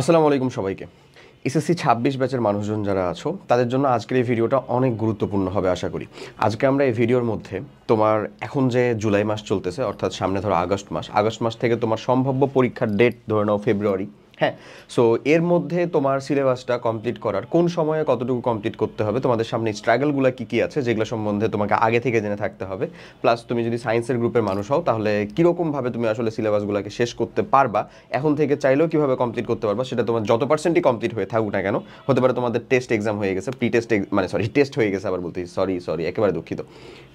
আসসালামু আলাইকুম সবাইকে। এসএসসি ২৬ ব্যাচের মানুষজন যারা আছো তাদের জন্য আজকের এই ভিডিওটা অনেক গুরুত্বপূর্ণ হবে আশা করি। আজকে আমরা এই ভিডিওর মধ্যে তোমার এখন যে জুলাই মাস চলতেছে, অর্থাৎ সামনে ধরো আগস্ট মাস থেকে তোমার সম্ভাব্য পরীক্ষার ডেট ধরে নাও ফেব্রুয়ারি। হ্যাঁ, সো এর মধ্যে তোমার সিলেবাসটা কমপ্লিট করার কোন সময়ে কতটুকু কমপ্লিট করতে হবে, তোমাদের সামনে স্ট্রাগলগুলো কী কী আছে যেগুলো সম্বন্ধে তোমাকে আগে থেকে জেনে থাকতে হবে। প্লাস তুমি যদি সায়েন্সের গ্রুপের মানুষ হও তাহলে কীরকমভাবে তুমি আসলে সিলেবাসগুলোকে শেষ করতে পারবা, এখন থেকে চাইলেও কীভাবে কমপ্লিট করতে পারবা, সেটা তোমার যত পার্সেন্টই কমপ্লিট হয়ে থাকুক না কেন। হতে পারে তোমাদের টেস্ট এক্সাম হয়ে গেছে, টেস্ট হয়ে গেছে, আবার বলতে সরি একেবারে দুঃখিত,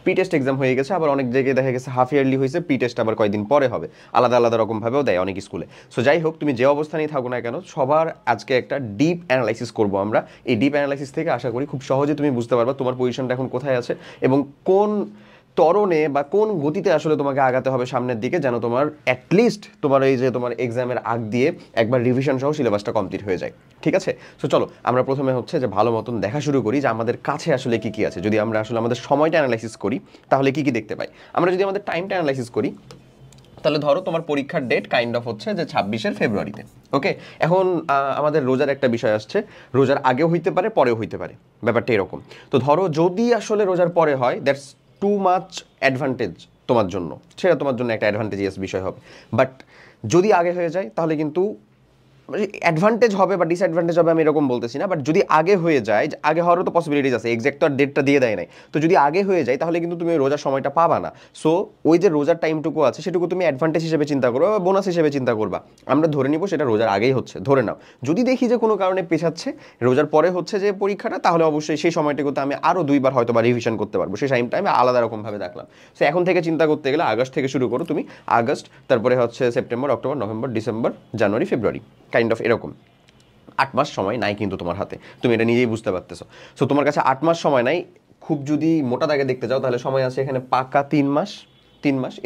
প্রি টেস্ট এক্সাম হয়ে গেছে, আবার অনেক জায়গায় দেখা গেছে হাফ ইয়ারলি হয়েছে, প্রি টেস্ট আবার কয়েকদিন পরে হবে, আলাদা আলাদা রকমভাবেও দেয় অনেক স্কুলে। সো যাই হোক, তুমি যে অবস্থানেই থাকো না কেন, সবার আজকে একটা ডিপ অ্যানালাইসিস করবো আমরা। এই ডিপ অ্যানালাইসিস থেকে আশা করি খুব সহজে তুমি বুঝতে পারবা তোমার পজিশনটা এখন কোথায় আছে এবং কোন ত্বরণে বা কোন গতিতে আসলে তোমাকে আগাতে হবে সামনের দিকে, যেন তোমার অ্যাটলিস্ট তোমার এই যে তোমার এক্সামের আগ দিয়ে একবার রিভিশন সহ সিলেবাসটা কমপ্লিট হয়ে যায়। ঠিক আছে, সো চলো আমরা প্রথমে হচ্ছে যে ভালো মতন দেখা শুরু করি যে আমাদের কাছে আসলে কী কী আছে। যদি আমরা আসলে আমাদের সময়টা অ্যানালাইসিস করি তাহলে কী কী দেখতে পাই। আমরা যদি আমাদের টাইমটা অ্যানালাইসিস করি তাহলে ধরো তোমার পরীক্ষার ডেট কাইন্ড অফ হচ্ছে যে ২৬ ফেব্রুয়ারিতে। ওকে, এখন আমাদের রোজার একটা বিষয় আসছে, রোজার আগেও হইতে পারে পরেও হইতে পারে, ব্যাপারটা এরকম। তো ধরো যদি আসলে রোজার পরে হয়, দ্যাটস টু মাচ অ্যাডভান্টেজ তোমার জন্য, সেটা তোমার জন্য একটা অ্যাডভান্টেজিয়াস বিষয় হবে। বাট যদি আগে হয়ে যায় তাহলে কিন্তু অ্যাডভান্টেজ হবে বা ডিসঅ্যাডভান্টেজ হবে আমি এরকম বলতেছি না, বাট যদি আগে হয়ে যায়, আগে হওয়ারও তো পসিবিলিটিস আছে, এক্সাক্ট তো আর ডেটটা দিয়ে দেয় নাই, তো যদি আগে হয়ে যায় তাহলে কিন্তু তুমি ওই রোজার সময়টা পাবা না। সো ওই যে রোজার টাইমটুকু আছে সেটুকু তুমি অ্যাডভান্টেজ হিসেবে চিন্তা করবা বা বোনাস হিসেবে চিন্তা করবা। আমরা ধরে নিব সেটা রোজার আগেই হচ্ছে, ধরে নাও। যদি দেখি যে কোনো কারণে পেছাচ্ছে, রোজার পরে হচ্ছে যে পরীক্ষাটা, তাহলে অবশ্যই সেই সময়টাতে আমি আরও 2বার হয়তো বা রিভিশন করতে পারবো, সেই টাইমটা আমি আলাদা রকমভাবে দেখলাম। সো এখন থেকে চিন্তা করতে গেলে আগস্ট থেকে শুরু করো তুমি, আগস্ট, তারপরে হচ্ছে September, October, November, December, January, February, kind of এরকম। 8 মাস সময় নাই কিন্তু তোমার হাতে, তুমি এটা নিজেই বুঝতে পারতেছো। সো তোমার কাছে 8 মাস সময় নাই, খুব যদি মোটা দাগে দেখতে চাও তাহলে সময় আছে এখানে পাকা 3 মাস।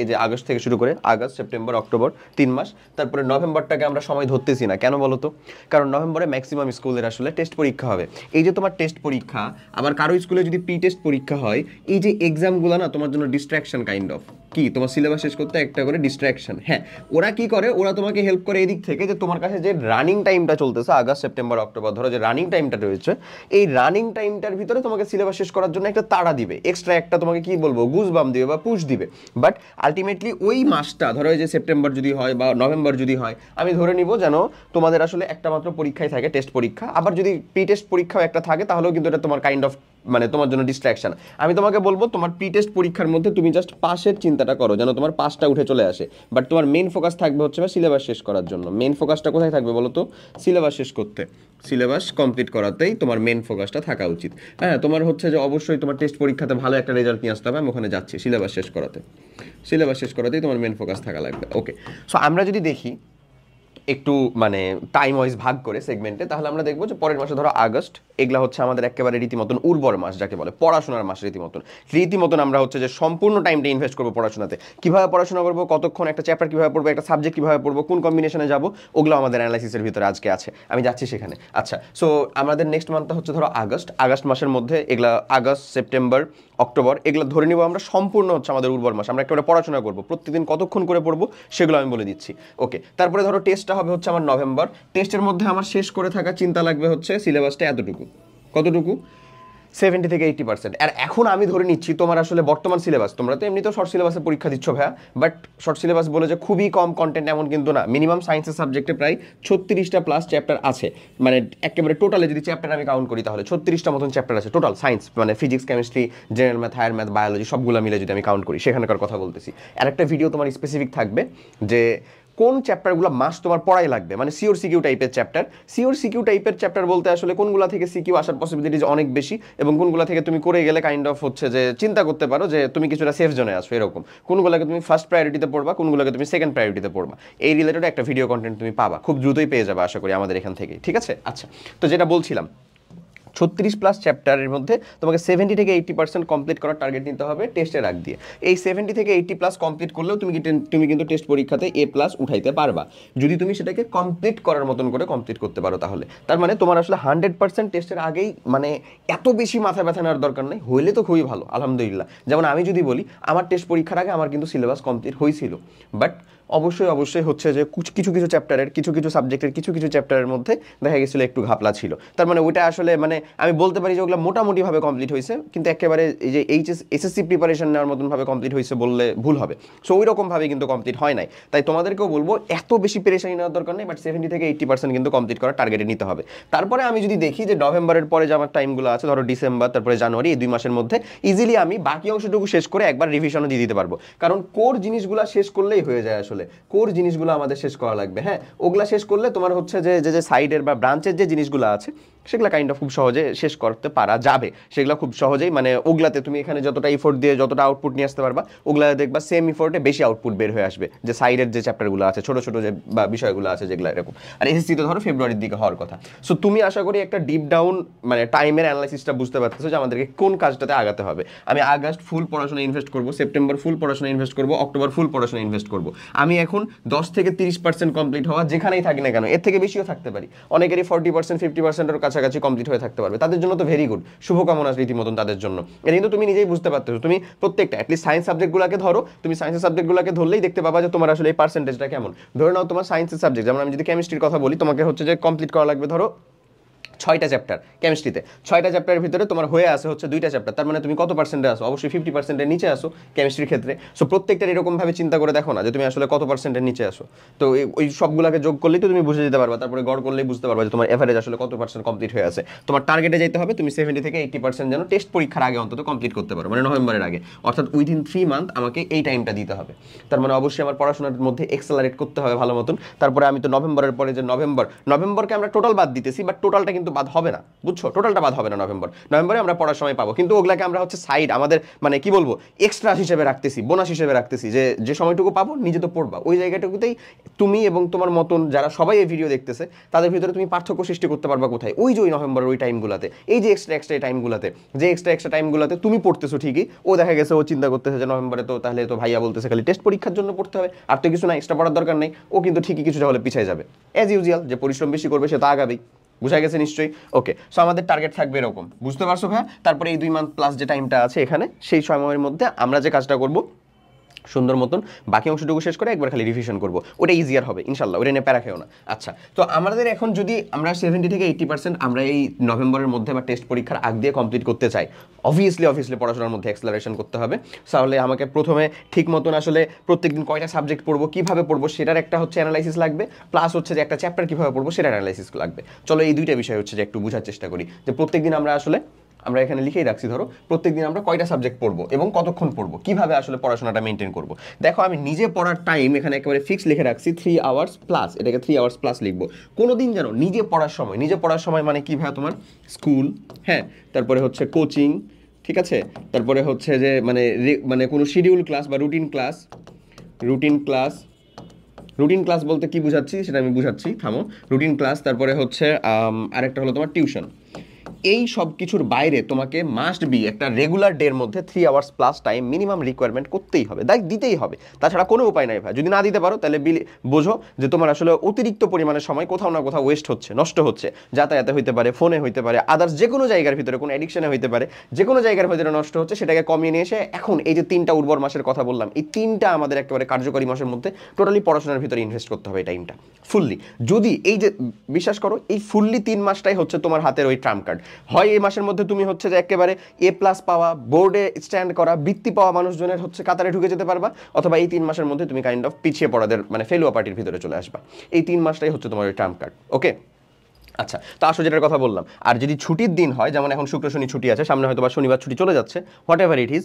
এই যে আগস্ট থেকে শুরু করে আগস্ট, সেপ্টেম্বর, অক্টোবর, 3 মাস। তারপরে নভেম্বরটাকে আমরা সময় ধরতেছি না, কেন বলো তো? কারণ নভেম্বরে ম্যাক্সিমাম স্কুলের আসলে টেস্ট পরীক্ষা হবে। এই যে তোমার টেস্ট পরীক্ষা, আবার কারো স্কুলে যদি প্রি টেস্ট পরীক্ষা হয়, এই যে এক্সামগুলো না তোমার জন্য ডিস্ট্রাকশন কাইন্ড অফ। কি, তোমার সিলেবাস শেষ করতে একটা করে ডিস্ট্রাকশন। হ্যাঁ, ওরা কি করে, ওরা তোমাকে হেল্প করে এদিক থেকে যে তোমার কাছে যে রানিং টাইমটা চলতেছে আগস্ট, সেপ্টেম্বর, অক্টোবর, ধরো যে রানিং টাইমটা রয়েছে, এই রানিং টাইমটার ভিতরে তোমাকে সিলেবাস শেষ করার জন্য একটা তাড়া দিবে, এক্সট্রা একটা তোমাকে কি বলবো গুজবাম দিবে বা পুশ দিবে। বাট আলটিমেটলি ওই মাসটা, ধরো এই যে সেপ্টেম্বর যদি হয় বা নভেম্বর যদি হয়, আমি ধরে নিব যেন তোমাদের আসলে একটা মাত্র পরীক্ষাই থাকে, টেস্ট পরীক্ষা। আবার যদি প্রি টেস্ট পরীক্ষাও একটা থাকে তাহলেও কিন্তু এটা তোমার কাইন্ড অফ মানে তোমার জন্য ডিস্ট্রাকশন। আমি তোমাকে বলবো তোমার প্রি টেস্ট পরীক্ষার মধ্যে তুমি জাস্ট পাসের চিন্তাটা করো, যেন তোমার পাসটা উঠে চলে আসে। বাট তোমার মেন ফোকাস থাকবে হচ্ছে সিলেবাস শেষ করার জন্য। মেন ফোকাসটা কোথায় থাকবে বলো তো? সিলেবাস শেষ করতে, সিলেবাস কমপ্লিট করাতেই তোমার মেন ফোকাসটা থাকা উচিত। হ্যাঁ, তোমার হচ্ছে যে অবশ্যই তোমার টেস্ট পরীক্ষাতে ভালো একটা রেজাল্ট নিয়ে আসতে হবে, আমি ওখানে যাচ্ছি সিলেবাস শেষ করাতেই তোমার মেন ফোকাস থাকা লাগবে। ওকে, সো আমরা যদি দেখি একটু মানে টাইম ওয়াইজ ভাগ করে সেগমেন্টে, তাহলে আমরা দেখবো যে পরের মাসে ধরো আগস্ট, এগুলা হচ্ছে আমাদের একেবারে রীতিমতন উর্বর মাস, যাকে বলে পড়াশোনার মাস। রীতিমতন আমরা হচ্ছে যে সম্পূর্ণ টাইমটা ইনভেস্ট করবো পড়াশোনাতে। কীভাবে পড়াশোনা করবো, কতক্ষণ একটা চ্যাপ্টার কীভাবে পড়বো, একটা সাবজেক্ট কীভাবে পড়বো, কোন কম্বিনেশনে যাবো, ওগুলো আমাদের অ্যানালাইসিসের ভিতরে আজকে আছে, আমি যাচ্ছি সেখানে। আচ্ছা, সো আমাদের নেক্সট মান্থটা হচ্ছে ধরো আগস্ট মাসের মধ্যে এগুলা আগস্ট, সেপ্টেম্বর, অক্টোবর, এগুলো ধরে নিব আমরা সম্পূর্ণ হচ্ছে আমাদের উর্বর মাস। আমরা একেবারে পড়াশোনা করবো, প্রতিদিন কতক্ষণ করে পড়বো সেগুলো আমি বলে দিচ্ছি। ওকে, তারপরে ধরো টেস্টটা হবে হচ্ছে আমার নভেম্বর। টেস্টের মধ্যে আমার শেষ করে থাকা চিন্তা লাগবে হচ্ছে সিলেবাসটা এতটুকু, কতটুকু? 70 থেকে 80%। আর এখন আমি ধরে নিচ্ছি তোমার আসলে বর্তমান সিলেবাস, তোমরা তো এমনিতেও শর্ট সিলেবাসে পরীক্ষা দিচ্ছ ভাইয়া, বাট শর্ট সিলেবাস বলে যে খুবই কম কন্টেন্ট এমন কিন্তু না। মিনিমাম সায়েন্সের সাবজেক্টে প্রায় 36টা প্লাস চ্যাপ্টার আছে, মানে একেবারে টোটালে যদি চ্যাপ্টার আমি কাউন্ট করি তাহলে 36টা মতন চ্যাপ্টার আছে টোটাল সায়েন্স, মানে physics, chemistry, general math, higher math, biology সবগুলো মিলে যদি আমি কাউন্ট করি, সেখানকার কথা বলতেছি। আর একটা ভিডিও তোমার স্পেসিফিক থাকবে যে কোন চ্যাপ্টারগুলো মাস তোমার পড়াই লাগবে, মানে সিওর সিকিউ টাইপের চ্যাপ্টার বলতে আসলে কোনগুলা থেকে সিকিউ আসার পসিবিলিটিজ অনেক বেশি এবং কোনগুলা থেকে তুমি করে গেলে কাইন্ড অফ হচ্ছে যে চিন্তা করতে পারো যে তুমি কিছুটা সেফ জোনে আসো, এরকম কোনগুলোকে তুমি ফার্স্ট প্রায়োরিটিতে পড়বা, কোনগুলোকে তুমি সেকেন্ড প্রায়োরিটিতে পড়বা, এই রিলেটেড একটা ভিডিও কন্টেন্ট তুমি পাবা, খুব দ্রুতই পেয়ে যাবে আশা করি আমাদের এখান থেকে। ঠিক আছে, আচ্ছা, তো যেটা বলছিলাম 36 প্লাস চ্যাপ্টারের মধ্যে তোমাকে 70 থেকে 80% কমপ্লিট করার টার্গেট নিতে হবে টেস্টের আগ দিয়ে। এই 70 থেকে 80 প্লাস কমপ্লিট করলেও তুমি কিন্তু টেস্ট পরীক্ষাতে A+ উঠাইতে পারবা, যদি তুমি সেটাকে কমপ্লিট করার মতন করে কমপ্লিট করতে পারো। তাহলে তার মানে তোমার আসলে 100% টেস্টের আগেই মানে এত বেশি মাথা ব্যথা নেওয়ার দরকার নেই, হইলে তো খুবই ভালো আলহামদুলিল্লাহ। যেমন আমি যদি বলি আমার টেস্ট পরীক্ষার আগে আমার কিন্তু সিলেবাস কমপ্লিট হয়েছিল, বাট অবশ্যই অবশ্যই হচ্ছে যে কিছু কিছু চ্যাপ্টারের কিছু কিছু সাবজেক্টের কিছু কিছু চ্যাপ্টারের মধ্যে দেখা গেছিলো একটু ঘাপলা ছিল। তার মানে ওইটা আসলে মানে আমি বলতে পারি যে ওগুলো মোটামুটিভাবে কমপ্লিট হয়েছে, কিন্তু একেবারে এই যে এসএসসি প্রিপারেশন নেওয়ার মতনভাবে কমপ্লিট হয়েছে বললে ভুল হবে। সো ওই রকমভাবে কিন্তু কমপ্লিট হয় নাই। তাই তোমাদেরকেও বলবো এত বেশি পেরেশানি নেওয়ার দরকার নেই, বাট 70 থেকে 80% কিন্তু কমপ্লিট করার টার্গেটে নিতে হবে। তারপরে আমি যদি দেখি যে নভেম্বরের পরে যে আমার টাইমগুলো আছে, ধরো ডিসেম্বর তারপরে জানুয়ারি, এই 2 মাসের মধ্যে ইজিলি আমি বাকি অংশটুকু শেষ করে একবার রিভিশনও দিয়ে দিতে পারবো। কারণ কোর জিনিসগুলো শেষ করলেই হয়ে যায়, আসলে কোর জিনিসগুলো আমাদের শেষ করা লাগবে। হ্যাঁ, ওগুলা শেষ করলে তোমার হচ্ছে যে যে সাইডের বা ব্রাঞ্চের যে জিনিসগুলো আছে সেগুলো কাইন্ড অফ খুব সহজে শেষ করতে পারা যাবে। সেগুলো খুব সহজেই মানে ওগুলাতে তুমি এখানে যতটা ইফোর্ট দিয়ে যতটা আউটপুট নিয়ে আসতে পারবা, ওগুলা দেখবা সেম ইফোর্টে বেশি আউটপুট বের হয়ে আসবে, যে সাইডের যে চ্যাপ্টারগুলো আছে ছোট ছোট যে বা বিষয়গুলো আছে যেগুলো এরকম। আর এসএসসি তো ধরো ফেব্রুয়ারির দিকে হওয়ার কথা। সো তুমি আশা করি একটা ডিপ ডাউন মানে টাইমের অ্যানালাইসিসটা বুঝতে পারতেছো যে আমাদেরকে কোন কাজটাতে আগাতে হবে। আমি আগস্ট ফুল পড়াশোনা ইনভেস্ট করবো, সেপ্টেম্বর ফুল পড়াশোনা ইনভেস্ট করবো, অক্টোবর ফুল পড়াশোনা ইনভেস্ট করবো। আমি এখন 10 থেকে 30% কমপ্লিট হওয়া যেখানেই থাকি না কেন, এর থেকে বেশিও থাকতে পারি, অনেকেরই 40% 50%-এর কাছাকাছি কমপ্লিট হয়ে থাকতে পারবে, তাদের জন্য তো ভেরি গুড, শুভকামনা রীতিমতন তাদের জন্য। এটা কিন্তু তুমি নিজেই বুঝতে পারতেছো। তুমি প্রত্যেকটা অ্যাটলিস্ট সায়েন্স সাবজেক্টগুলোকে ধরো, তুমি সায়েন্সের সাবজেক্টগুলোকে ধরলেই দেখতে পাবা যে তোমার আসলে এই পার্সেন্টেজটা কেমন। ধরে নাও তোমার সায়েন্সের সাবজেক্ট, যেমন আমি যদি কেমিস্ট্রির কথা বলি, তোমাকে হচ্ছে যে কমপ্লিট করা লাগবে ধরো 6টা চ্যাপ্টার কেমিস্ট্রিতে, 6টা চ্যাপ্টারের ভিতরে তোমার হয়ে আসে হচ্ছে 2টা চ্যাপ্টার, তার মানে তুমি কত পার্সেন্টে আসো? অবশ্যই 50%-এর নিচে আসো কেমিস্ট্রির ক্ষেত্রে। সো প্রত্যেকটার এরকমভাবে চিন্তা করে দেখো না যে তুমি আসলে কত পার্সেন্টের নিচে আসো। তো ওই সবগুলোকে যোগ করলেই তো তুমি বুঝে যেতে পারবা, তারপরে গড় করলেই বুঝতে পারবা যে তোমার এভারেজ আসলে কত পার্সেন্ট কমপ্লিট হয়ে আছে। তোমার টার্গেটে যেতে হবে তুমি 70 থেকে 80% যেন টেস্ট পরীক্ষার আগে অন্তত কমপ্লিট করতে পারো, মানে নভেম্বরের আগে, অর্থাৎ উইদিন 3 মান্থ আমাকে এই টাইমটা দিতে হবে। তার মানে অবশ্যই আমার পড়াশোনার মধ্যে এক্সেলারেট করতে হবে ভালো মতন। তারপরে আমি তো নভেম্বরের পরে যে নভেম্বরকে আমরা টোটাল বাদ দিতেছি, বাট টোটালটা কিন্তু বাদ হবে না, বুঝছো? টোটালটা বাদ হবে না। নভেম্বরে আমরা পড়ার সময় পাবো, কিন্তু ওগুলাকে আমরা হচ্ছে সাইড আমাদের মানে কি বলবো এক্সট্রা হিসেবে রাখতেছি, বোনাস হিসেবে রাখতেছি, যে যে সময়টুকু পাবো নিজে তো পড়বা, ওই জায়গাটুকুতেই তুমি এবং তোমার মতন যারা সবাই এই ভিডিও দেখতেছে তাদের ভিতরে তুমি পার্থক্য সৃষ্টি করতে পারবা কোথায়? ওই যে ওই নভেম্বরের ওই টাইমগুলোতে, এই যে এক্সট্রা টাইমগুলোতে, যে এক্সট্রা টাইমগুলোতে তুমি পড়তেছো ঠিকই, ও দেখা গেছে ও চিন্তা করতেছে যে নভেম্বরে তো তাহলে তো ভাইয়া বলতেছে খালি টেস্ট পরীক্ষার জন্য পড়তে হবে, আর তো কিছু না, এক্সট্রা পড়ার দরকার নেই, ও কিন্তু ঠিকই কিছুটা হলে পিছিয়ে যাবে। অ্যাজ ইউজুয়াল, যে পরিশ্রম বেশি করবে সে তো আগাবেই। বুঝা গেছে নিশ্চয়ই? ওকে, সো আমাদের টার্গেট থাকবে এরকম, বুঝতে পারছো ভাইয়া? তারপরে এই 2 মান্থ প্লাস যে টাইমটা আছে এখানে, সেই সময়ের মধ্যে আমরা যে কাজটা করব সুন্দর মতন বাকি অংশটুকু শেষ করে একবার খালি রিভিশন করবো, ওটা ইজিয়ার হবে ইনশাল্লাহ, ওটা নিয়ে প্যারা খেও না। আচ্ছা, তো আমাদের এখন যদি আমরা 70 থেকে 80% আমরা এই নভেম্বরের মধ্যে বা টেস্ট পরীক্ষার আগ দিয়ে কমপ্লিট করতে চাই, অবভিয়াসলি পড়াশোনার মধ্যে অ্যাক্সেলারেশন করতে হবে। তাহলে আমাকে প্রথমে ঠিক মতন আসলে প্রত্যেকদিন কয়টা সাবজেক্ট পড়বো, কীভাবে পড়বো সেটার একটা হচ্ছে অ্যানালাইসিস লাগবে, প্লাস হচ্ছে যে একটা চ্যাপ্টার কীভাবে পড়বো সেটার অ্যানালাইসিস লাগবে। চলো এই দুইটা বিষয় হচ্ছে যে একটু বোঝার চেষ্টা করি, যে প্রত্যেকদিন আমরা এখানে লিখেই রাখছি, ধরো প্রত্যেকদিন আমরা কয়টা সাবজেক্ট পড়বো এবং কতক্ষণ পড়বো, কিভাবে আসলে পড়াশোনাটা মেনটেন করবো। দেখো আমি নিজে পড়ার টাইম এখানে একেবারে ফিক্স লিখে রাখছি 3 আওয়ার্স প্লাস, এটাকে 3 আওয়ার্স প্লাস লিখবো। কোনোদিন যেন নিজে পড়ার সময় মানে কি ভাই, তোমার স্কুল, হ্যাঁ, তারপরে হচ্ছে কোচিং, ঠিক আছে, তারপরে হচ্ছে যে মানে কোনো শিডিউল ক্লাস বা রুটিন ক্লাস বলতে কি বুঝাচ্ছি সেটা আমি বুঝাচ্ছি, থামো। রুটিন ক্লাস, তারপরে হচ্ছে আরেকটা হলো তোমার টিউশন। এই সব কিছুর বাইরে তোমাকে মাস্ট বি একটা রেগুলার ডের মধ্যে 3 hours plus time minimum requirement করতেই হবে, দিতেই হবে, তাছাড়া কোনো উপায় নাই ভাই। যদি না দিতে পারো তাহলে বোঝো যে তোমার আসলে অতিরিক্ত পরিমাণে সময় কোথাও না কোথাও ওয়েস্ট হচ্ছে, নষ্ট হচ্ছে, যাতায়াতে হইতে পারে, ফোনে হইতে পারে, আদার্স যে কোনো জায়গার ভিতরে, কোনো অ্যাডিকশনে হইতে পারে, যে কোনো জায়গার ভিতরে নষ্ট হচ্ছে, সেটাকে কমিয়ে নিয়ে এসে এখন এই যে 3টা উর্বর মাসের কথা বললাম, এই 3টা আমাদের একেবারে কার্যকরী মাসের মধ্যে টোটালি পড়াশোনার ভিতরে ইনভেস্ট করতে হবে এই টাইমটা ফুললি। যদি এই যে বিশ্বাস করো এই ফুললি 3 মাসটাই হচ্ছে তোমার হাতের ওই ট্রাম্প কার্ড। হয় এই মাসের মধ্যে তুমি হচ্ছে যে একেবারে A+ পাওয়া, বোর্ডে স্ট্যান্ড করা, বৃত্তি পাওয়া মানুষজনের হচ্ছে কাতারে ঢুকে যেতে পারবা, অথবা এই 3 মাসের মধ্যে তুমি কাইন্ড অফ পিছিয়ে পড়াদের মানে ফেলুয়া পার্টির ভিতরে চলে আসবা। এই 3 মাসটাই হচ্ছে তোমার ওই ট্রাম্প কার্ড। ওকে, আচ্ছা, তো আসো যেটার কথা বললাম। আর যদি ছুটির দিন হয়, যেমন এখন শুক্র শনি ছুটি আছে, সামনে হয়তো বা শনিবার ছুটি চলে যাচ্ছে, হোয়াট এভার ইট ইজ,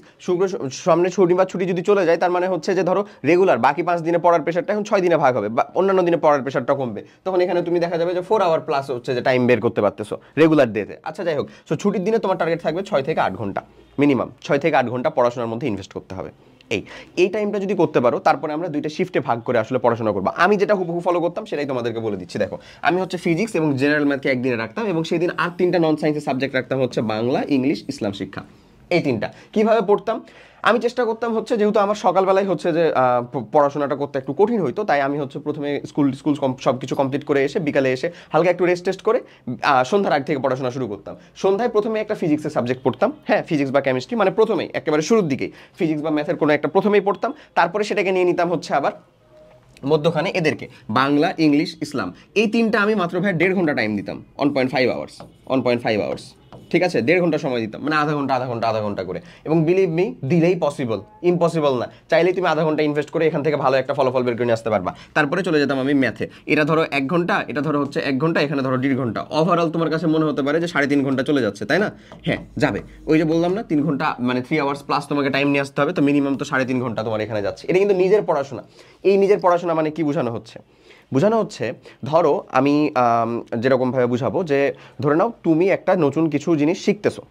সামনে শনিবার ছুটি যদি চলে যায়, তার মানে হচ্ছে যে ধরো রেগুলার বাকি 5 দিনে পড়ার প্রেশারটা এখন 6 দিনে ভাগ হবে, বা অন্যান্য দিনে পড়ার প্রেশারটা কমবে, তখন এখানে তুমি দেখা যাবে যে 4 আওয়ার প্লাস হচ্ছে যে টাইম বের করতে পারতেছো রেগুলার ডেতে। আচ্ছা যাই হোক, সো ছুটির দিনে তোমার টার্গেট থাকবে 6 থেকে 8 ঘন্টা মিনিমাম, 6 থেকে 8 ঘন্টা পড়াশোনার মধ্যে ইনভেস্ট করতে হবে। এই টাইমটা যদি করতে পারো, তারপরে আমরা 2টা শিফটে ভাগ করে আসলে পড়াশোনা করবো। আমি যেটা হুবহু ফলো করতাম সেটাই তোমাদেরকে বলে দিচ্ছি। দেখো আমি হচ্ছে ফিজিক্স এবং জেনারেল ম্যাথকে একদিনে রাখতাম, এবং সেই দিন আর 3টা নন সায়েন্সের সাবজেক্ট রাখতাম, হচ্ছে বাংলা, ইংলিশ, ইসলাম শিক্ষা। এই 3টা কিভাবে পড়তাম, আমি চেষ্টা করতাম হচ্ছে, যেহেতু আমার সকালবেলায় হচ্ছে যে পড়াশোনাটা করতে একটু কঠিন হইতো, তাই আমি হচ্ছে প্রথমে স্কুল সব কিছু কমপ্লিট করে এসে বিকালে এসে হালকা একটু রেস্ট করে সন্ধ্যার আগ থেকে পড়াশোনা শুরু করতাম। সন্ধ্যায় প্রথমে একটা ফিজিক্সের সাবজেক্ট পড়তাম, হ্যাঁ, ফিজিক্স বা কেমিস্ট্রি, মানে প্রথমেই একেবারে শুরুর দিকেই ফিজিক্স বা ম্যাথের কোনো একটা প্রথমেই পড়তাম, তারপরে সেটাকে নিয়ে নিতাম হচ্ছে আবার মধ্যখানে এদেরকে বাংলা, ইংলিশ, ইসলাম, এই তিনটা আমি মাত্র ভাই 1.5 ঘন্টা টাইম দিতাম, 1.5 আওয়ার্স, 1.5 আওয়ার্স, ঠিক আছে, 1.5 ঘন্টা সময় দিতাম, মানে আধা ঘন্টা করে। এবং বিলিভ মি, দিলেই পসিবল, ইম্পসিবল না, চাইলেই তুমি আধা ঘন্টা ইনভেস্ট করে এখান থেকে ভালো একটা ফলাফল বের করে নিয়ে আসতে পারবা। তারপরে চলে যেতাম আমি ম্যাথে, এটা ধরো 1 ঘন্টা, এটা ধরো হচ্ছে 1 ঘন্টা, এখানে ধরো 1.5 ঘন্টা, ওভারঅল তোমার কাছে মনে হতে পারে যে 3.5 ঘন্টা চলে যাচ্ছে, তাই না? হ্যাঁ যাবে, ওই যে বললাম না 3 ঘন্টা মানে 3 আওয়ার্স প্লাস তোমাকে টাইম নিয়ে আসতে হবে, তো মিনিমাম তো 3.5 ঘন্টা তোমার এখানে যাচ্ছে। এটা কিন্তু নিজের পড়াশোনা। এই নিজের পড়াশোনা মানে কি বোঝানো হচ্ছে? বোঝানো হচ্ছে, ধরো আমি যেরকমভাবে বুঝাবো যে, ধরে নাও তুমি একটা নতুন কিছু জিনিস শিখতেছো,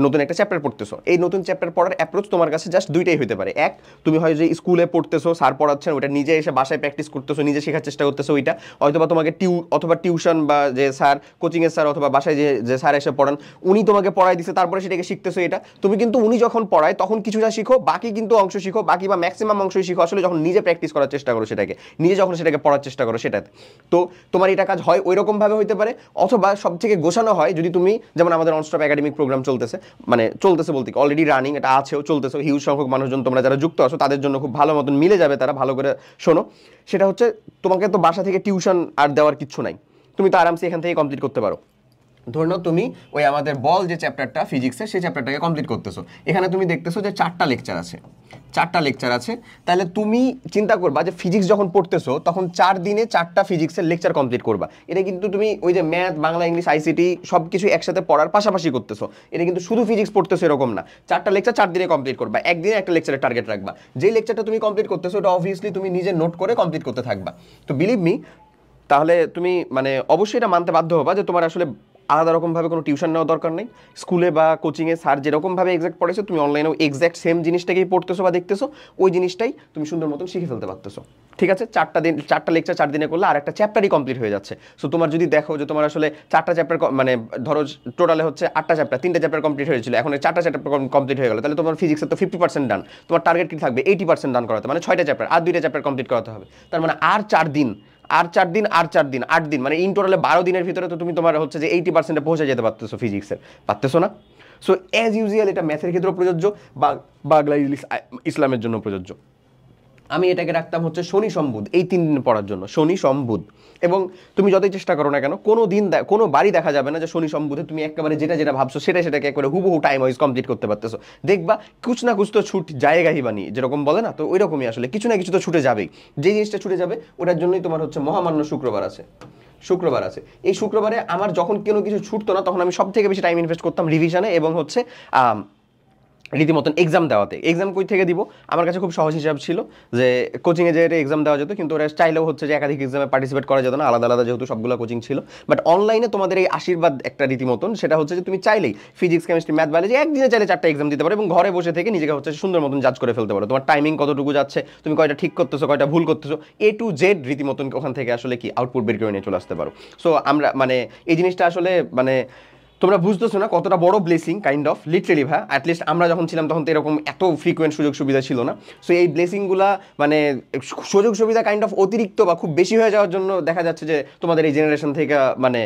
নতুন একটা চ্যাপ্টার পড়তেছো, এই নতুন চ্যাপ্টার পড়ার অ্যাপ্রোচ তোমার কাছে জাস্ট দুইটাই হতে পারে। এক, তুমি হয় যে স্কুলে পড়তেছো, স্যার পড়াচ্ছেন, ওটা নিজে এসে বাসায় প্র্যাকটিস করতেছো, নিজে শেখার চেষ্টা করতেছো ওইটা, অথবা তোমাকে অথবা টিউশন বা যে স্যার, কোচিংয়ের স্যার অথবা বাসায় যে স্যার এসে পড়ান, উনি তোমাকে পড়াই দিচ্ছে, তারপরে সেটাকে শিখতেছো। এটা তুমি কিন্তু উনি যখন পড়ায় তখন কিছুটা শিখো, বাকি কিন্তু অংশ শিখো, বাকি বা ম্যাক্সিমাম অংশই শিখো আসলে যখন নিজে প্র্যাকটিস করার চেষ্টা করো, সেটাকে নিজে যখন সেটাকে পড়ার চেষ্টা করো সেটাতে। তো তোমার এটা কাজ হয় ওই রকমভাবে হইতে পারে, অথবা সব থেকে গোছানো হয় যদি তুমি, যেমন আমাদের অনস্টপ একাডেমিক প্রোগ্রাম চলতেছে, মানে চলতেছে বলতে অলরেডি রানিং, এটা আছেও, চলতেছে, হিউজ সংখ্যক মানুষজন তোমরা যারা যুক্ত আছো তাদের জন্য খুব ভালো মতন মিলে যাবে, তারা ভালো করে শোনো। সেটা হচ্ছে, তোমাকে তো বাসা থেকে টিউশন আর দেওয়ার কিচ্ছু নাই, তুমি তো আরামসে এখান থেকে কমপ্লিট করতে পারো। ধরে নাও তুমি ওই আমাদের বল যে চ্যাপ্টারটা ফিজিক্সের, সেই চ্যাপ্টারটাকে কমপ্লিট করতেছো, এখানে তুমি দেখতেছো যে 4টা লেকচার আছে, 4টা লেকচার আছে, তাহলে তুমি চিন্তা করবা যে ফিজিক্স যখন পড়তেছো তখন 4 দিনে 4টা ফিজিক্সের লেকচার কমপ্লিট করবা। এটা কিন্তু তুমি ওই যে ম্যাথ, বাংলা, ইংলিশ, আইসিটি সব কিছু একসাথে পড়ার পাশাপাশি করতেছো, এটা কিন্তু শুধু ফিজিক্স পড়তেছো এরকম না। 4টা লেকচার 4 দিনে কমপ্লিট করবা, একদিনে একটা লেকচারের টার্গেট রাখবা, যেই লেকচারটা তুমি কমপ্লিট করতেছো ওটা অবভিয়াসলি তুমি নিজে নোট করে কমপ্লিট করতে থাকবা। তো বিলিভ মি, তাহলে তুমি মানে অবশ্যই এটা মানতে বাধ্য হবা যে তোমার আসলে আলাদা রকমভাবে কোনো টিউশন নেওয়ার দরকার নেই। স্কুলে বা কোচিংয়ে স্যার যেরকমভাবে এক্সাক্ট পড়েছে, তুমি অনলাইনেও এক্সাক্ট সেম জিনিসটাকেই পড়তেছো বা দেখতেছো, ওই জিনিসটাই তুমি সুন্দর মতন শিখে ফেলতে পারতেছো। ঠিক আছে, 4টা লেকচার 4 দিনে করলে আর একটা চ্যাপ্টারই কমপ্লিট হয়ে যাচ্ছে। সো তোমার যদি দেখো যে তোমার আসলে 4টা চ্যাপ্টার, মানে ধরো টোটালে হচ্ছে 8টা চ্যাপ্টার, 3টা চ্যাপ্টার কমপ্লিট হয়েছিল, এখন 4টা চ্যাপ্টার কমপ্লিট হয়ে গেল, তাহলে তোমার ফিজিক্সের তো 50% ডান, তোমার টার্গেট কি থাকবে 80% ডান করাতে, মানে 6টা চ্যাপ্টার, আর 2টা চ্যাপ্টার কমপ্লিট করাতে হবে। তার মানে আর 4 দিন, আর 4 দিন, আর 4 দিন, 8 দিন, মানে ইন টোটালে 12 দিনের ভিতরে তো তুমি তোমার হচ্ছে যে 80% পৌঁছে যেতে পারতেছো ফিজিক্সের, পারতেছো না? সো অ্যাজ ইউজুয়াল এটা ম্যাথের ক্ষেত্রেও প্রযোজ্য, বাংলা, ইংলিশ, ইসলামের জন্য প্রযোজ্য। আমি এটাকে রাখতাম হচ্ছে শনি সম্বুধ, এই 3 দিন পড়ার জন্য, শনি সম্বুধ। এবং তুমি যতই চেষ্টা করো না কেন, কোনো দিন কোনো বাড়ি দেখা যাবে না যে শনি সম্বুধে তুমি একেবারে যেটা ভাবছো সেটাকে একবারে হুবহু টাইম ওয়াইজ কমপ্লিট করতে পারতেছো। দেখবা কুছ না কুছ তো ছুট জায়গাহি বানি, যেরকম বলে না, তো ওই রকমই আসলে কিছু না কিছু তো ছুটে যাবেই। যে জিনিসটা ছুটে যাবে ওটার জন্যই তোমার হচ্ছে মহামান্য শুক্রবার আছে, শুক্রবার আছে। এই শুক্রবারে আমার যখন কোনো কিছু ছুটতো না তখন আমি সব থেকে বেশি টাইম ইনভেস্ট করতাম রিভিশনে এবং হচ্ছে রীতিমতন এক্সাম দেওয়াতে। এক্সাম কই থেকে দিব, আমার কাছে খুব সহজ হিসাব ছিল যে কোচিংয়ে যে এক্সাম দেওয়া যেত, কিন্তু ওরা চাইলেও হচ্ছে যে একাধিক এক্সামে পার্টিসিপেট করা যেত না, আলাদা আলাদা যেহেতু সবগুলো কোচিং ছিল। বাট অনলাইনে তোমাদের এই আশীর্বাদ একটা রীতিমতন, সেটা হচ্ছে যে তুমি চাইলেই ফিজিক্স, কেমিস্ট্রি, ম্যাথ, বায়োলজি একদিনে চাইলে 4টা এক্সাম দিতে পারো এবং ঘরে বসে থেকে নিজেকে হচ্ছে সুন্দর মতন জাজ করে ফেলতে পারো। তোমার টাইমিং কতটুকু যাচ্ছে, তুমি কয়টা ঠিক করতেছো, কয়টা ভুল করতেছো, A to Z রীতিমতন ওখান থেকে আসলে কি আউটপুট বের করে নিয়ে চলে আসতে পারো। সো আমরা মানে এই জিনিসটা আসলে মানে তোমরা বুঝতেছো না কতটা বড় ব্লেসিং, কাইন্ড অফ লিটারেলি ভাই। অ্যাটলিস্ট আমরা যখন ছিলাম তখন তো এরকম এত ফ্রিকোয়েন্ট সুযোগ সুবিধা ছিল না। সো এই ব্লেসিংগুলা মানে সুযোগ সুবিধা কাইন্ড অফ অতিরিক্ত বা খুব বেশি হয়ে যাওয়ার জন্য দেখা যাচ্ছে যে তোমাদের এই জেনারেশন থেকে মানে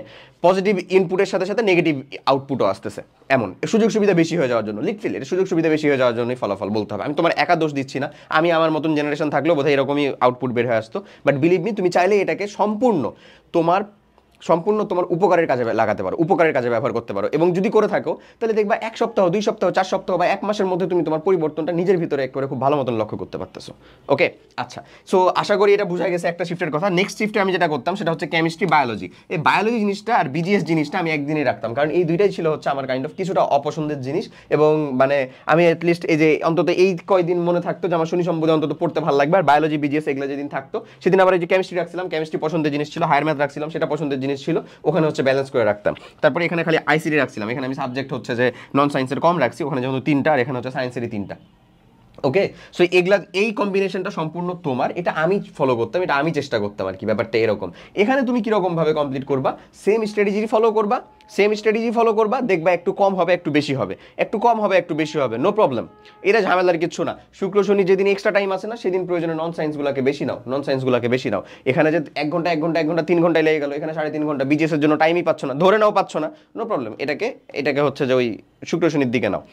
পজিটিভ ইনপুটের সাথে সাথে নেগেটিভ আউটপুটও আসতেছে। এমন সুযোগ সুবিধা বেশি হয়ে যাওয়ার জন্য, লিটারেলি এটা সুযোগ সুবিধা বেশি হয়ে যাওয়ার জন্যই ফলাফল বলতে হবে। আমি তোমার একা দোষ দিচ্ছি না, আমি আমার মতন জেনারেশন থাকলেও বোধহয় এরকমই আউটপুট বের হয়ে আসতো। বাট বিলিভ মি, তুমি চাইলে এটাকে সম্পূর্ণ তোমার উপকারের কাজে লাগাতে পারো, উপকারের কাজে ব্যবহার করতে পারো। এবং যদি করে থাকো তাহলে দেখবা 1 সপ্তাহ, 2 সপ্তাহ, 4 সপ্তাহ বা 1 মাসের মধ্যে তুমি তোমার পরিবর্তনটা নিজের ভিতরে করে খুব ভালো মতন লক্ষ্য করতে পারতেছো। ওকে, আচ্ছা, সো আশা করি এটা বোঝা গেছে একটা শিফটের কথা। নেক্সট শিফটে আমি যেটা করতাম সেটা হচ্ছে কেমিস্ট্রি, বায়োলজি। এই বায়োলজি জিনিসটা আর বিজিএস জিনিসটা আমি একদিনই রাখতাম, কারণ এই দুইটাই ছিল হচ্ছে আমার কাইন্ড অফ কিছুটা অপছন্দের জিনিস। এবং মানে আমি অ্যাটলিস্ট এই যে অন্তত এই কয়দিন মনে থাকতো যে আমার শনি সম্বন্ধে অন্তত পড়তে ভালো লাগবে। আর বায়োলজি, বিজিএস এগুলো যেদিন থাকতো সেদিন আবার এই যে কেমিস্ট্রি রাখছিলাম, কেমিস্ট্রি পছন্দের জিনিস ছিল, হায়ার ম্যাথ রাখছিলাম, সেটা পছন্দের জিনিস ছিল, ওখানে হচ্ছে ব্যালেন্স করে রাখতাম। তারপরে এখানে খালি আইসিডি রাখছিলাম, এখানে আমি সাবজেক্ট হচ্ছে যে নন সায়েন্সের কম রাখছি, ওখানে যেহেতু 3টা আর এখানে হচ্ছে সায়েন্সেরই 3টা। ওকে, সো এগুলা এই কম্বিনেশনটা সম্পূর্ণ তোমার, এটা আমি ফলো করতাম, এটা আমি চেষ্টা করতাম আর কি, ব্যাপারটা এরকম। এখানে তুমি কিরকম ভাবে কমপ্লিট করবা, সেম স্ট্র্যাটেজি ফলো করবা, দেখবা একটু কম হবে একটু বেশি হবে, একটু কম হবে একটু বেশি হবে, নো প্রবলেম। এটা ঝামেলার কিছু না। শুক্র শনি যেদিন এক্সট্রা টাইম আছে না সেদিন প্রয়োজনে নন সায়েন্সগুলোকে বেশি নাও। এখানে যে 1 ঘন্টা 3 ঘন্টায় লেগে গেল, এখানে 3.5 ঘন্টা, বিজিএস এর জন্য টাইমই পাচ্ছ না, ধরে নাও পাচ্ছ না, নো প্রবলেম। এটাকে হচ্ছে যে ওই শুক্র শনির দিকে নাও।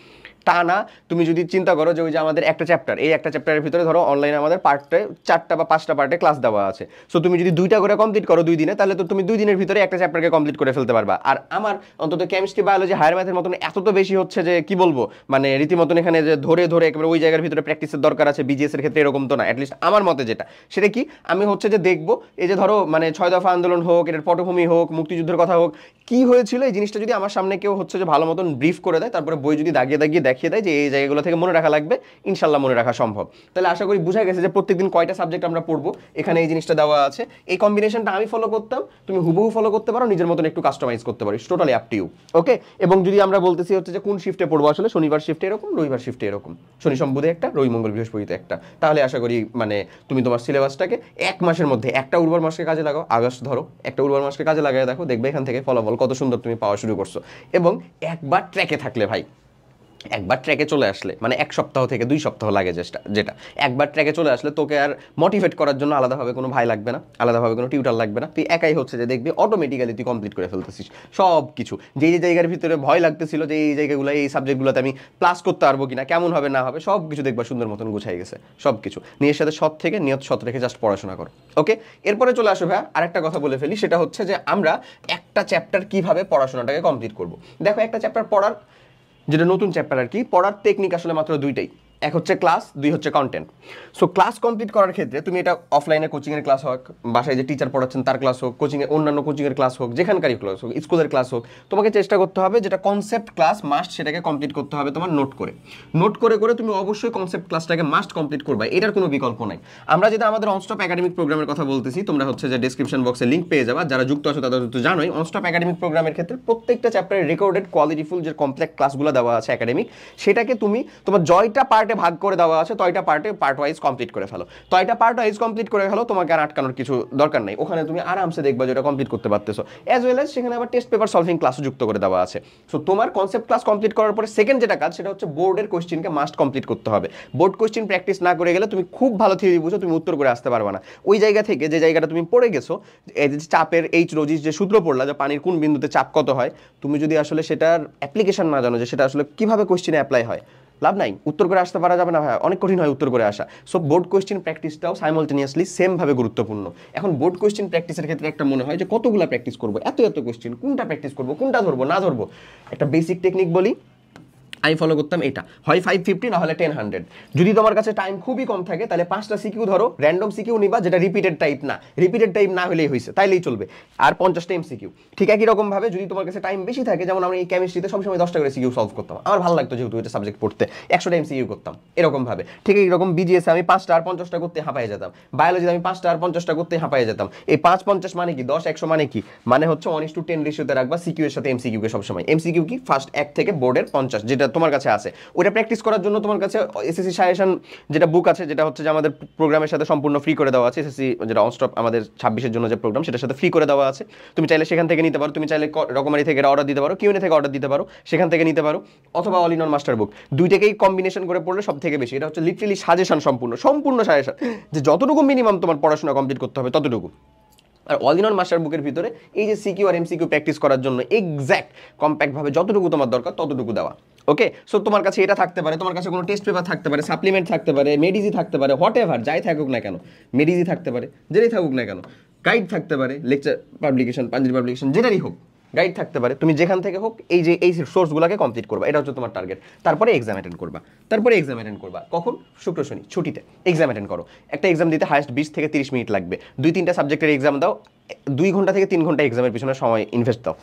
তা না তুমি যদি চিন্তা করো যে ওই যে আমাদের একটা চ্যাপ্টার, এই একটা চ্যাপ্টারের ভিতরে ধরো অনলাইনে আমাদের পার্টে 4টা বা 5টা পার্টে ক্লাস দেওয়া আছে, সো তুমি যদি 2টা করে কমপ্লিট করো 2 দিনে, তাহলে তো তুমি 2 দিনের ভিতরে একটা চ্যাপ্টারকে কমপ্লিট করে ফেলতে পারবা। আর আমার অন্তত কেমিস্ট্রি, বায়োলজি, হায়ার ম্যাথের মতন এত তো বেশি হচ্ছে যে কি বলবো, মানে রীতিমতন এখানে যে ধরে ধরে একেবারে ওই জায়গার ভিতরে প্র্যাকটিসের দরকার আছে, বিজিএস এর ক্ষেত্রে এরকম তো না। অ্যাটলিস্ট আমার মতে যেটা, সেটা কি, আমি হচ্ছে যে দেখবো এই যে ধরো মানে 6 দফা আন্দোলন হোক, এটার পটভূমি হোক, মুক্তিযুদ্ধের কথা হোক, কি হয়েছিল এই জিনিসটা যদি আমার সামনে কেউ হচ্ছে যে ভালো মতন ব্রিফ করে দেয়, তারপরে বই যদি দাগিয়ে দাগিয়ে দেখিয়ে দেয় যে এই জায়গাগুলো থেকে মনে রাখা লাগবে, ইনশাল্লাহ মনে রাখা সম্ভব। তাহলে আশা করি বোঝা গেছে যে প্রত্যেকদিন কয়টা সাবজেক্ট আমরা পড়বো, এখানে এই জিনিসটা দেওয়া আছে। এই কম্বিনেশনটা আমি ফলো করতাম, তুমি হুবহু ফলো করতে পারো, নিজের মতন একটু কাস্টমাইজ করতে পারো, টোটালি আপ টু ইউ। ওকে, এবং যদি আমরা বলতেছি হচ্ছে যে কোন শিফটে পড়বো, আসলে শনিবার শিফটে এরকম, রবিবার শিফটে এরকম, শনি সোম বুধে একটা, রবি মঙ্গল বৃহস্পতিতে একটা, তাহলে আশা করি মানে তুমি তোমার সিলেবাসটাকে 1 মাসের মধ্যে, একটা উর্বর মাসকে কাজে লাগাও, আগস্ট ধরো, একটা উর্বর মাসকে কাজে লাগাই দেখো, দেখবে এখান থেকে ফলাফল কত সুন্দর তুমি পাওয়া শুরু করছো। এবং একবার ট্র্যাকে থাকলে ভাই, একবার ট্র্যাকে চলে আসলে, মানে 1 সপ্তাহ থেকে 2 সপ্তাহ লাগে যেটা একবার ট্র্যাকে চলে আসলে তোকে আর মোটিভেট করার জন্য আলাদাভাবে কোনো ভাই লাগবে না, আলাদাভাবে কোনো টিউটার লাগবে না, তুই একাই হচ্ছে যে দেখবি অটোমেটিক্যালি তুই কমপ্লিট করে ফেলতেছিস সব কিছু। যে যে জায়গার ভিতরে ভয় লাগতেছিল যে এই জায়গাগুলো, এই সাবজেক্টগুলোতে আমি প্লাস করতে পারবো কিনা, কেমন হবে না হবে, সব কিছু দেখবা সুন্দর মতন গুছাই গেছে সব কিছু। নিজের সাথে সৎ থেকে, নিয়ত সৎ রেখে জাস্ট পড়াশোনা করো। ওকে, এরপরে চলে আসো ভাইয়া আরেকটা কথা বলে ফেলি, সেটা হচ্ছে যে আমরা একটা চ্যাপ্টার কিভাবে পড়াশোনাটাকে কমপ্লিট করব। দেখো, একটা চ্যাপ্টার পড়ার, যেটা নতুন চ্যাপ্টার আর কি, পড়ার টেকনিক আসলে মাত্র 2টাই, এক হচ্ছে ক্লাস, 2 হচ্ছে কন্টেন্ট। সো ক্লাস কমপ্লিট করার ক্ষেত্রে তুমি এটা অফলাইনে কোচিংয়ের ক্লাস হোক, বাসায় যে টিচার পড়াচ্ছেন তার ক্লাস হোক, কোচিংয়ে অন্যান্য কোচিংয়ের ক্লাস হোক, যেখানকারই ক্লাস হোক, স্কুলের ক্লাস হোক, তোমাকে চেষ্টা করতে হবে যেটা কনসেপ্ট ক্লাস মাস্ট, সেটাকে কমপ্লিট করতে হবে তোমার নোট করে। নোট করে করে তুমি অবশ্যই কনসেপ্ট ক্লাসটাকে মাস্ট কমপ্লিট করবে, এটার কোনো বিকল্প নাই। আমরা যেটা আমাদের অনস্টপ একাডেমিক প্রোগ্রামের কথা বলতেছি, তোমরা হচ্ছে যে ডেসক্রিপশন বক্সে লিঙ্ক পেয়ে যাবা, যারা যুক্ত আছো তাদের তো জানোই। অনস্টপ একাডেমিক প্রোগ্রামের ক্ষেত্রে প্রত্যেকটা চ্যাপ্টারে রেকর্ডেড কোয়ালিটিফুল যে কমপ্লেক্স ক্লাসগুলো দেওয়া আছে একাডেমিক, সেটাকে তুমি তোমার জয়টা পার্টে ভাগ করে দেওয়া আছে, তয়টা পার্টে পার্ট ওয়াইজ কমপ্লিট করে ফেলো, তয়টা পার্ট ওয়াইজ কমপ্লিট করে ফেলো, তোমাকে আর আটকানোর কিছু দরকার নেই। ওখানে তুমি আরামসে দেখবা যেটা কমপ্লিট করতে পারতেছো, অ্যাজ ওয়েল এজ সেখানে আবার টেস্ট পেপার সলভিং ক্লাসও যুক্ত করে দেওয়া আছে। সো তোমার কনসেপ্ট ক্লাস কমপ্লিট করার পরে সেকেন্ড যেটা কাজ, সেটা হচ্ছে বোর্ডের কোশ্চেনকে মাস্ট কমপ্লিট করতে হবে। বোর্ড কোশ্চেন প্র্যাকটিস না করে গেলে তুমি খুব ভালো থিওরি বুঝো, তুমি উত্তর করে আসতে পারবে না। ওই জায়গা থেকে যে জায়গাটা তুমি পড়ে গেছো, এই যে চাপের এইচ রোজিস যে সূত্র পড়লা, যে পানির কোন বিন্দুতে চাপ কত হয়, তুমি যদি আসলে সেটার অ্যাপ্লিকেশন না জানো, যে সেটা আসলে কিভাবে কোশ্চেনে অ্যাপ্লাই হয়, লাভ নাই, উত্তর করে আসতে পারা যাবে না ভাই, অনেক কঠিন হয় উত্তর করে আসা। সো বোর্ড কোয়েশ্চেন প্র্যাকটিসটাও সাইমালটেনিয়াসলি সেম ভাবে গুরুত্বপূর্ণ। এখন বোর্ড কোয়েশ্চেন প্র্যাকটিসের ক্ষেত্রে একটা মনে হয় যে কতগুলো প্র্যাকটিস করবো, এত এত কোয়েশ্চেন, কোনটা প্র্যাকটিস করবো, কোনটা ধরবো না ধরবো। একটা বেসিক টেকনিক বলি, আমি ফলো করতাম এটা, হয় 550 না হলে 10-100। যদি তোমার কাছে টাইম খুবই কম থাকে তাহলে 5টা সিকিউ ধরো, র্যান্ডম সিকিউ নিবা যেটা রিপিটেড টাইপ না, রিপিটেড টাইপ না হলেই হয়েছে, তাইলেই চলবে, আর 50টা এমসিকিউ। ঠিক একই রকম ভাবে যদি তোমার কাছে টাইম বেশি থাকে, যেমন আমি এই কেমিস্ট্রিতে সবসময় 10টা করে সিকিউ সলভ করতাম, আমার ভালো লাগতো যেহেতু এটা সাবজেক্ট পড়তে, 100টা এমসিকিউ করতাম এরকম ভাবে। ঠিক এইরকম বিজিএসে আমি 5টা আর 50টা করতে হাঁপায়ে যেতাম, বায়োলজিতে আমি 5টা আর 50টা করতে হাঁপায়ে যেতাম। এই 5-50 মানে কি, 10-100 মানে কি, মানে হচ্ছে 1:10 রেশিওতে রাখবা সিকিউ এর সাথে এমসিকিউ কে সবসময়। এমসিকিউ কি, ফার্স্ট 1 থেকে বোর্ডের 50 যেটা তোমার কাছে আছে, ওটা প্র্যাকটিস করার জন্য তোমার কাছে এসএসসি সাজেশন যেটা বুক আছে, যেটা হচ্ছে যে আমাদের প্রোগ্রামের সাথে সম্পূর্ণ ফ্রি করে দেওয়া আছে, এসএসসি যেটা অনস্টপ আমাদের 26-এর জন্য যে প্রোগ্রাম, সেটার সাথে ফ্রি করে দেওয়া আছে, তুমি চাইলে সেখান থেকে নিতে পারো, তুমি চাইলে রকমারি থেকে অর্ডার দিতে পারো, কিউএনএ থেকে অর্ডার দিতে পারো, সেখান থেকে নিতে পারো, অথবা all in one master book, দুইটাকেই কম্বিনেশন করে পড়লে সব থেকে বেশি। এটা হচ্ছে লিটারালি সাজেশন, সম্পূর্ণ সাজেশন, যে যতটুকু মিনিমাম তোমার পড়াশোনা কমপ্লিট করতে হবে ততটুকু। আর অল ইন ওয়ান মাস্টার বুকের ভিতরে এই যে সিকিউ আর এমসিকিউ প্র্যাকটিস করার জন্য এক্স্যাক্ট কম্প্যাক্টভাবে যতটুকু তোমার দরকার ততটুকু দেওয়া। ওকে, সো তোমার কাছে এটা থাকতে পারে, তোমার কাছে কোনো টেস্ট পেপার থাকতে পারে, সাপ্লিমেন্ট থাকতে পারে, মেডিজি থাকতে পারে, হোয়াট এভার যাই থাকুক না কেন, মেডিজি থাকতে পারে, যেটাই থাকুক না কেন, গাইড থাকতে পারে, লেকচার পাবলিকেশন, পাঞ্জাবি পাবলিকেশন, যেটারই হোক গাইড থাকতে পারে, তুমি যেখান থেকে হোক এই যে এই সোর্সগুলোকে কমপ্লিট করবা, এটা হচ্ছে তোমার টার্গেট। তারপরে এক্সাম অ্যাটেন্ড করবা, কখন, শুক্র শনি ছুটিতে এক্সাম অ্যাটেন্ড করো। একটা এক্সাম দিতে হায়েস্ট 20 থেকে 30 মিনিট লাগবে, 2-3টা সাবজেক্টের এক্সাম দাও, 2 ঘন্টা থেকে 3 ঘন্টা এক্সামের পিছনে সময় ইনভেস্ট দাও।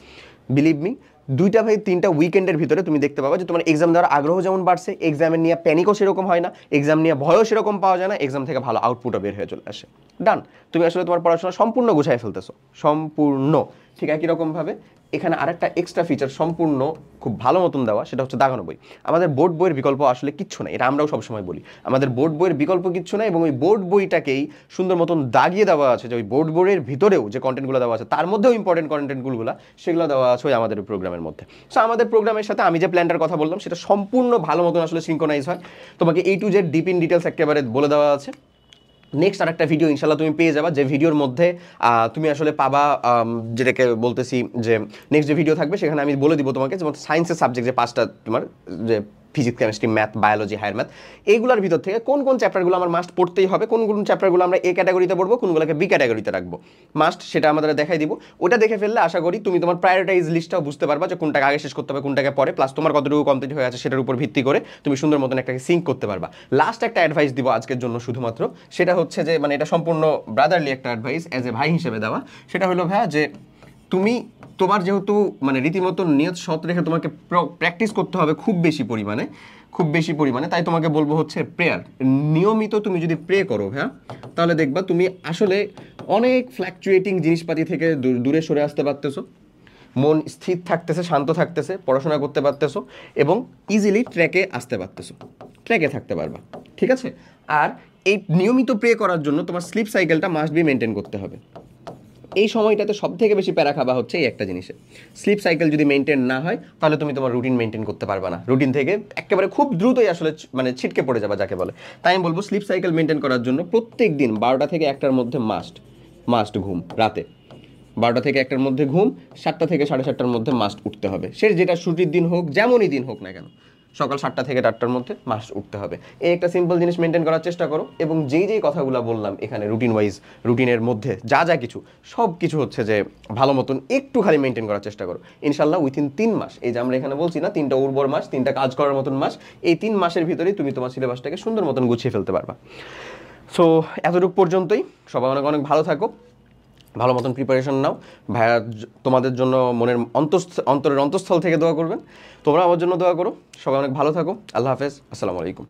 বিলিভ মি, 2টা বা 3টা উইকেন্ডের ভিতরে তুমি দেখতে পাবা যে তোমার এক্সাম দেওয়ার আগ্রহ যেমন বাড়ছে, এক্সামের নিয়ে প্যানিকও সেরকম হয় না, এক্সাম নিয়ে ভয়ও সেরকম পাওয়া যায় না, এক্সাম থেকে ভালো আউটপুটও বের হয়ে চলে আসে। ডান, তুমি আসলে তোমার পড়াশোনা সম্পূর্ণ গুছাই ফেলতেছো, সম্পূর্ণ। ঠিক একই রকমভাবে এখানে আরেকটা এক্সট্রা ফিচার সম্পূর্ণ খুব ভালো মতন দেওয়া, সেটা হচ্ছে দাগানো বই। আমাদের বোর্ড বইয়ের বিকল্প আসলে কিচ্ছু নাই, এটা আমরাও সবসময় বলি, আমাদের বোর্ড বইয়ের বিকল্প কিচ্ছু নাই, এবং ওই বোর্ড বইটাকেই সুন্দর মতন দাগিয়ে দেওয়া আছে, যে ওই বোর্ড বইয়ের ভিতরেও যে কন্টেন্টগুলো দেওয়া আছে তার মধ্যেও ইম্পর্টেন্ট কন্টেন্টগুলো সেগুলো দেওয়া আছে ওই আমাদের প্রোগ্রামের মধ্যে। সো আমাদের প্রোগ্রামের সাথে আমি যে প্ল্যানটার কথা বললাম সেটা সম্পূর্ণ ভালো মতন আসলে সিনক্রোনাইজ হয়, তোমাকে A to Z deep in details একেবারে বলে দেওয়া আছে। নেক্সট আরেকটা ভিডিও ইনশাল্লাহ তুমি পেয়ে যাবা, যে ভিডিওর মধ্যে তুমি আসলে পাবা, যেটাকে বলতেছি যে নেক্সট যে ভিডিও থাকবে সেখানে আমি বলে দিব তোমাকে, যেমন সায়েন্সের সাবজেক্ট যে 5টা তোমার যে physics, chemistry, math, biology, higher math, এইগুলোর ভিতর থেকে কোন কোন চ্যাপ্টারগুলো আমার মাস্ট পড়তেই হবে, কোন কোন চ্যাপ্টারগুলো আমরা এ ক্যাটাগরিতে পড়বো, কোনগুলোকে বি ক্যাটাগরিতে রাখবো মাস্ট, সেটা আমাদের দেখাই দিব। ওটা দেখে ফেললে আশা করি তুমি তোমার প্রায়োরিটাইজ লিস্টটাও বুঝতে পারবা যে কোনটাকে আগে শেষ করতে হবে, কোনটাকে পরে, প্লাস তোমার কতটুকু কমপ্লিট হয়ে আছে সেটার উপর ভিত্তি করে তুমি সুন্দর মতন একটাকে সিঙ্ক করতে পারবা। লাস্ট একটা অ্যাডভাইস দিব আজকের জন্য শুধুমাত্র, সেটা হচ্ছে যে মানে এটা সম্পূর্ণ ব্রাদারলি একটা অ্যাডভাইস অ্যাজ এ ভাই হিসেবে দেওয়া। সেটা হলো ভাইয়া যে তুমি তোমার যেহেতু মানে রীতিমতো নিয়ত সৎ রেখে তোমাকে প্র্যাকটিস করতে হবে খুব বেশি পরিমাণে, তাই তোমাকে বলবো হচ্ছে প্রেয়ার। নিয়মিত তুমি যদি প্রে করো হ্যাঁ, তাহলে দেখবা তুমি আসলে অনেক ফ্ল্যাকচুয়েটিং জিনিসপাতি থেকে দূরে সরে আসতে পারতেছো, মন স্থির থাকতেছে, শান্ত থাকতেছে, পড়াশোনা করতে পারতেছো এবং ইজিলি ট্র্যাকে আসতে পারতেছো, ট্র্যাকে থাকতে পারবা। ঠিক আছে? আর এই নিয়মিত প্রে করার জন্য তোমার স্লিপ সাইকেলটা মাস্ট বি মেনটেন করতে হবে। এই সময়টাতে সব থেকে বেশি প্যারা খাওয়া হচ্ছে এই একটা জিনিসে। স্লিপ সাইকেল যদি মেনটেন না হয় তাহলে তুমি তোমার রুটিন মেনটেন করতে পারবে না, রুটিন থেকে একেবারে খুব দ্রুতই আসলে মানে ছিটকে পড়ে যাবে যাকে বলে। তাই আমি বলবো স্লিপ সাইকেল মেনটেন করার জন্য প্রত্যেক দিন 12টা থেকে 1টার মধ্যে মাস্ট ঘুম, রাতে 12টা থেকে 1টার মধ্যে ঘুম, 7টা থেকে 7:30টার মধ্যে মাস্ট উঠতে হবে। সে যেটা ছুটির দিন হোক, যেমনই দিন হোক না কেন, সকাল 7টা থেকে 8টার মধ্যে মাস্ট উঠতে হবে। এই একটা সিম্পল জিনিস মেনটেন করার চেষ্টা করো এবং যেই কথাগুলো বললাম এখানে রুটিনের মধ্যে যা কিছু সব কিছু হচ্ছে যে ভালো মতন একটু খালি মেনটেন করার চেষ্টা করো। ইনশাল্লাহ উইথিন 3 মাস, এই যে আমরা এখানে বলছি না 3টা উর্বর মাস, 3টা কাজ করার মতন মাস, এই 3 মাসের ভিতরেই তুমি তোমার সিলেবাসটাকে সুন্দর মতন গুছিয়ে ফেলতে পারবা। সো এতটুকু পর্যন্তই। সবাই অনেক অনেক ভালো থাকো, ভালো মতন প্রিপারেশন নাও। ভাইয়া তোমাদের জন্য মনের অন্তরের অন্তঃস্থল থেকে দোয়া করবেন, তোমরা আমার জন্য দোয়া করো। সবাই অনেক ভালো থাকো। আল্লাহ হাফেজ, আসসালামু আলাইকুম।